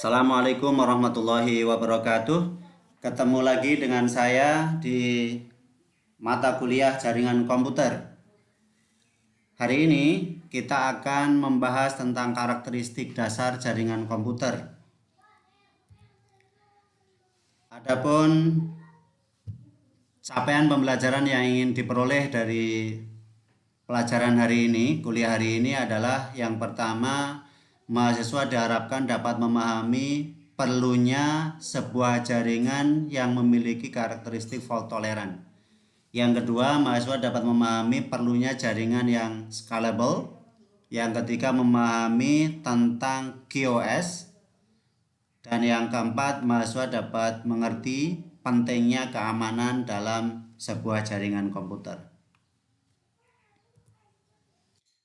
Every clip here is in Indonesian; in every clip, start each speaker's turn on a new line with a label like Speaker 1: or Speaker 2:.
Speaker 1: Assalamualaikum warahmatullahi wabarakatuh. Ketemu lagi dengan saya di mata kuliah jaringan komputer. Hari ini kita akan membahas tentang karakteristik dasar jaringan komputer. Adapun capaian pembelajaran yang ingin diperoleh dari pelajaran hari ini, kuliah hari ini adalah yang pertama, mahasiswa diharapkan dapat memahami perlunya sebuah jaringan yang memiliki karakteristik fault tolerant. Yang kedua, mahasiswa dapat memahami perlunya jaringan yang scalable. Yang ketiga, memahami tentang QoS. Dan yang keempat, mahasiswa dapat mengerti pentingnya keamanan dalam sebuah jaringan komputer.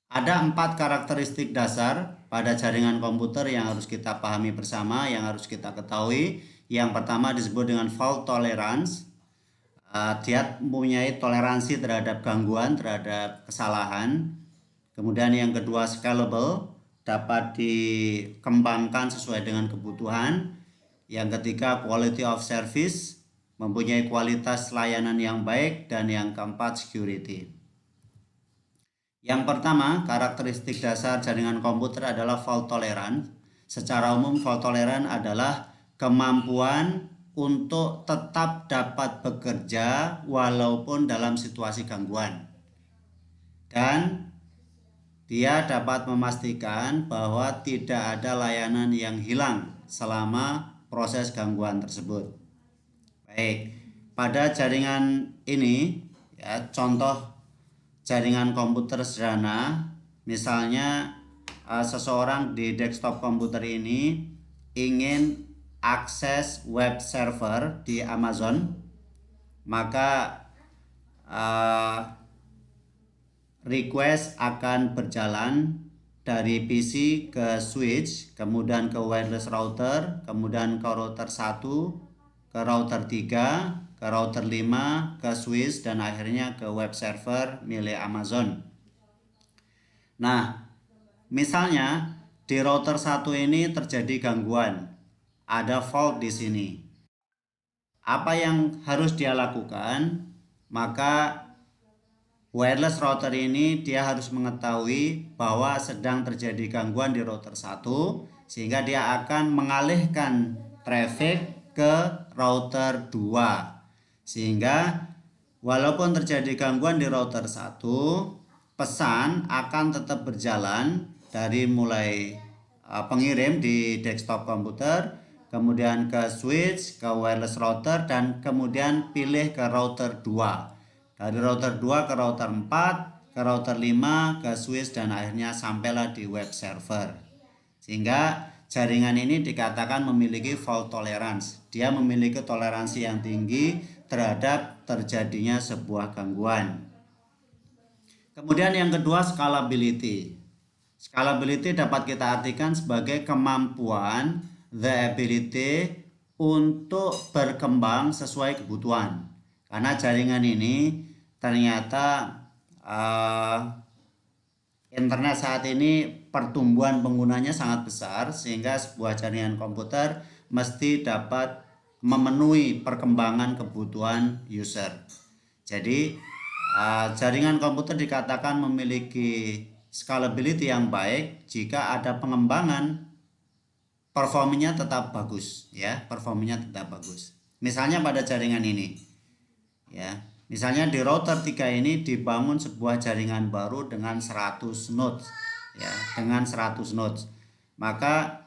Speaker 1: Ada 4 karakteristik dasar pada jaringan komputer yang harus kita pahami bersama, yang harus kita ketahui. Yang pertama disebut dengan fault tolerance. Dia mempunyai toleransi terhadap gangguan, terhadap kesalahan. Kemudian yang kedua scalable, dapat dikembangkan sesuai dengan kebutuhan. Yang ketiga quality of service, mempunyai kualitas layanan yang baik. Dan yang keempat security. Yang pertama, karakteristik dasar jaringan komputer adalah fault tolerant. Secara umum, fault tolerant adalah kemampuan untuk tetap dapat bekerja walaupun dalam situasi gangguan. Dan dia dapat memastikan bahwa tidak ada layanan yang hilang selama proses gangguan tersebut. Baik, pada jaringan ini, ya, contoh jaringan komputer sederhana, misalnya seseorang di desktop komputer ini ingin akses web server di Amazon, maka request akan berjalan dari PC ke switch, kemudian ke wireless router, kemudian ke router 1, ke router 3, ke router 5, ke switch, dan akhirnya ke web server milik Amazon. Nah, misalnya di router 1 ini terjadi gangguan, ada fault di sini. Apa yang harus dia lakukan? Maka wireless router ini dia harus mengetahui bahwa sedang terjadi gangguan di router 1, sehingga dia akan mengalihkan traffic ke router 2. Sehingga walaupun terjadi gangguan di router 1, pesan akan tetap berjalan dari mulai pengirim di desktop komputer, kemudian ke switch, ke wireless router, dan kemudian pilih ke router 2. Dari router 2 ke router 4, ke router 5, ke switch, dan akhirnya sampailah di web server. Sehingga jaringan ini dikatakan memiliki fault tolerance. Dia memiliki toleransi yang tinggi terhadap terjadinya sebuah gangguan. Kemudian yang kedua, scalability. Scalability dapat kita artikan sebagai kemampuan, the ability untuk berkembang sesuai kebutuhan. Karena jaringan ini ternyata internet saat ini pertumbuhan penggunanya sangat besar, sehingga sebuah jaringan komputer mesti dapat memenuhi perkembangan kebutuhan user. Jadi jaringan komputer dikatakan memiliki scalability yang baik jika ada pengembangan, performanya tetap bagus, ya, performanya tetap bagus. Misalnya pada jaringan ini, ya, misalnya di router 3 ini dibangun sebuah jaringan baru dengan 100 nodes, ya, dengan 100 nodes. Maka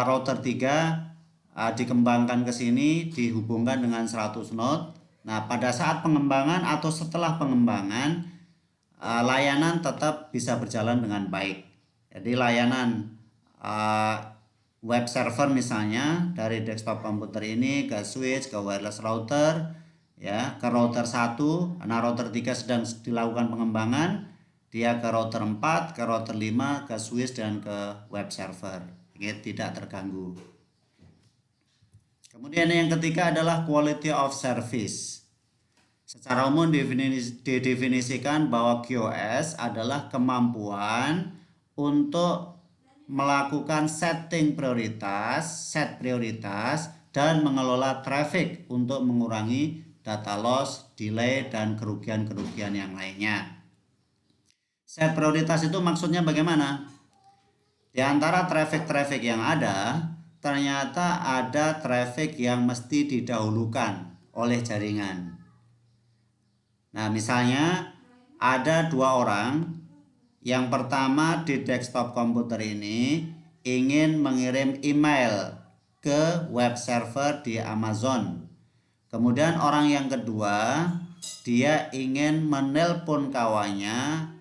Speaker 1: router 3 dikembangkan ke sini, dihubungkan dengan 100 node. Nah, pada saat pengembangan atau setelah pengembangan, layanan tetap bisa berjalan dengan baik. Jadi layanan web server misalnya dari desktop komputer ini ke switch, ke wireless router, ya, ke router 1, karena router 3 sedang dilakukan pengembangan, dia ke router 4, ke router 5, ke switch, dan ke web server. Ini tidak terganggu. Kemudian yang ketiga adalah quality of service. Secara umum didefinisikan bahwa QoS adalah kemampuan untuk melakukan setting prioritas, set prioritas, dan mengelola traffic untuk mengurangi data loss, delay, dan kerugian-kerugian yang lainnya. Set prioritas itu maksudnya bagaimana? Di antara traffic-traffic yang ada, ternyata ada traffic yang mesti didahulukan oleh jaringan. Nah, misalnya ada dua orang. Yang pertama di desktop komputer ini ingin mengirim email ke web server di Amazon. Kemudian orang yang kedua, dia ingin menelpon kawannya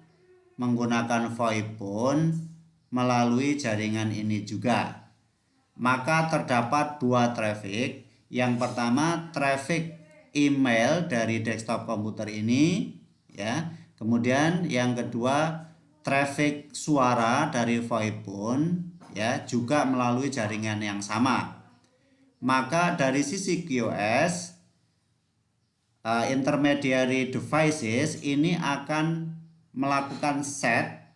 Speaker 1: menggunakan VoIP phone melalui jaringan ini juga. Maka terdapat dua traffic. Yang pertama traffic email dari desktop komputer ini, ya. Kemudian yang kedua traffic suara dari VoIP phone, ya, juga melalui jaringan yang sama. Maka dari sisi QoS, intermediary devices ini akan melakukan set,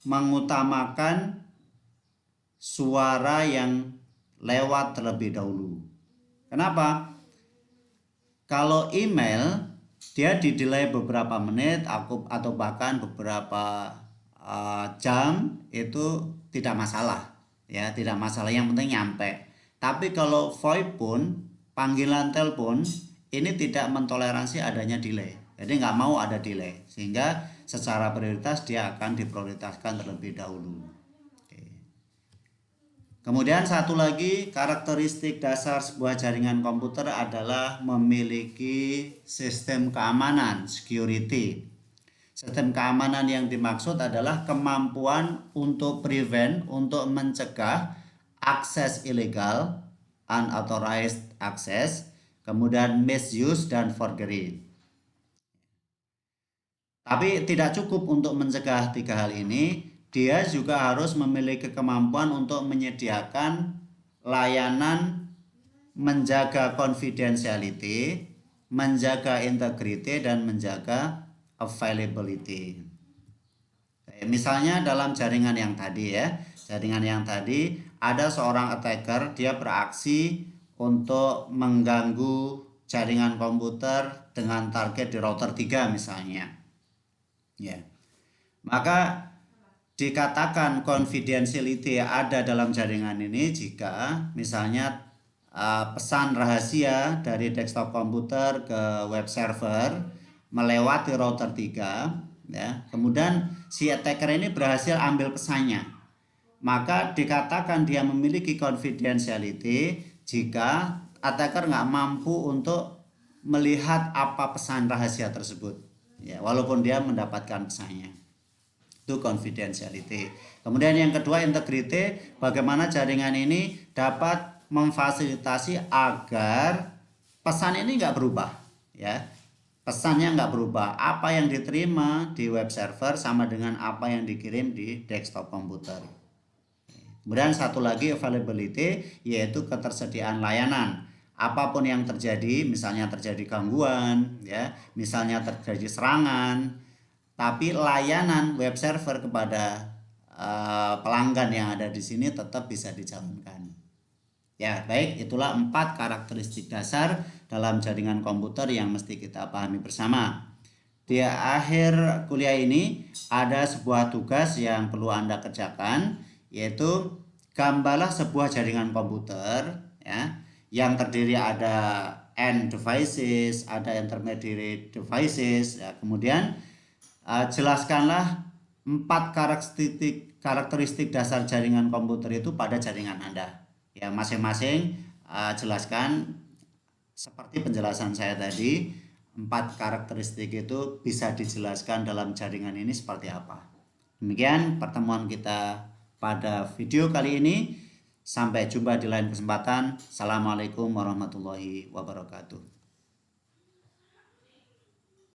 Speaker 1: mengutamakan suara yang lewat terlebih dahulu. Kenapa? Kalau email dia di-delay beberapa menit atau bahkan beberapa jam, itu tidak masalah, ya, tidak masalah, yang penting nyampe. Tapi kalau VoIP phone, panggilan telepon, ini tidak mentoleransi adanya delay, jadi nggak mau ada delay, sehingga secara prioritas dia akan diprioritaskan terlebih dahulu. Kemudian satu lagi karakteristik dasar sebuah jaringan komputer adalah memiliki sistem keamanan, security. Sistem keamanan yang dimaksud adalah kemampuan untuk prevent, untuk mencegah akses ilegal, unauthorized access, kemudian misuse dan forgery. Tapi tidak cukup untuk mencegah tiga hal ini. Dia juga harus memiliki kemampuan untuk menyediakan layanan menjaga confidentiality, menjaga integrity, dan menjaga availability. Misalnya dalam jaringan yang tadi, ya, jaringan yang tadi ada seorang attacker, dia beraksi untuk mengganggu jaringan komputer dengan target di router 3 misalnya. Ya. Maka dikatakan confidentiality ada dalam jaringan ini jika misalnya pesan rahasia dari desktop komputer ke web server melewati router 3, ya. Kemudian si attacker ini berhasil ambil pesannya. Maka dikatakan dia memiliki confidentiality jika attacker nggak mampu untuk melihat apa pesan rahasia tersebut, ya, walaupun dia mendapatkan pesannya. Itu confidentiality. Kemudian yang kedua integrity, bagaimana jaringan ini dapat memfasilitasi agar pesan ini nggak berubah, ya, pesannya nggak berubah, apa yang diterima di web server sama dengan apa yang dikirim di desktop komputer. Kemudian satu lagi availability, yaitu ketersediaan layanan. Apapun yang terjadi, misalnya terjadi gangguan, ya, misalnya terjadi serangan, tapi layanan web server kepada pelanggan yang ada di sini tetap bisa dijalankan. Ya, baik, itulah 4 karakteristik dasar dalam jaringan komputer yang mesti kita pahami bersama. Di akhir kuliah ini ada sebuah tugas yang perlu Anda kerjakan, yaitu gambarlah sebuah jaringan komputer, ya, yang terdiri ada end devices, ada intermediate devices, ya, kemudian jelaskanlah 4 karakteristik dasar jaringan komputer itu pada jaringan Anda. Ya, masing-masing jelaskan seperti penjelasan saya tadi. 4 karakteristik itu bisa dijelaskan dalam jaringan ini seperti apa. Demikian pertemuan kita pada video kali ini. Sampai jumpa di lain kesempatan. Assalamualaikum warahmatullahi wabarakatuh.